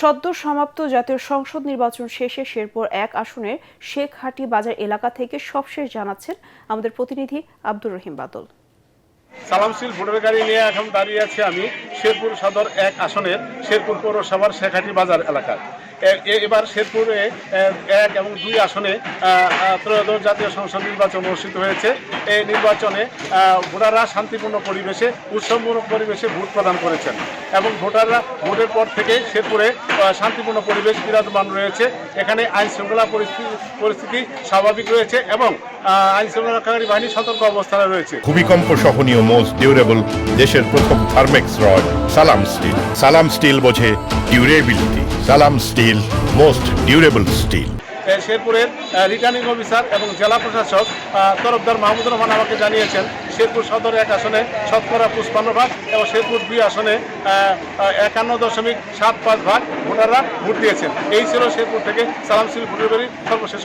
সদ্য সমাপ্ত জাতীয় সংসদ নির্বাচন শেষে শেরপুর ১ আসনের শেখহাটি বাজার এলাকা থেকে সবশেষ জানাচ্ছেন আমাদের প্রতিনিধি আব্দুর রহিম বাদল। সালামশীল ভোটার গাড়ি নিয়ে এখন দাঁড়িয়ে আছি আমি শেরপুর সদর ১ আসনের শেরপুর পৌরসভার শেখহাটি বাজার এলাকায়। এবার শেরপুরে ১ এবং ২ আসনে ত্রয়োদশ জাতীয় সংসদ নির্বাচন অনুষ্ঠিত হয়েছে। এই নির্বাচনে ভোটাররা শান্তিপূর্ণ পরিবেশে উৎসবমূলক পরিবেশে ভোট প্রদান করেছেন এবং ভোটাররা ভোটের পর থেকে শেরপুরে শান্তিপূর্ণ পরিবেশ বিরাজমান রয়েছে। এখানে আইন শৃঙ্খলা পরিস্থিতি স্বাভাবিক রয়েছে এবং আইন শৃঙ্খলাকারী বাহিনী সতর্ক অবস্থানে রয়েছে। ভূমিকম্প সহনীয় মোস্ট ডিউরেবল দেশের প্রথম থার্মেক্স রড সালাম স্টিল। সালাম স্টিল বোঝে ডিউরেবিলিটি। সালাম স্টিল মোস্ট ডিউরেবল স্টিল। শেরপুরের রিটার্নিং অফিসার এবং জেলা প্রশাসক তরফদার মাহমুদুর রহমান আমাকে জানিয়েছেন শেরপুর সদর ১ আসনে শতকরা ৫৫% এবং শেরপুর ২ আসনে ৫১.৭৫% ভোটাররা ভোট দিয়েছেন। এই ছিল শেরপুর থেকে সালামশীল ভোটার গাড়ির সর্বশেষ।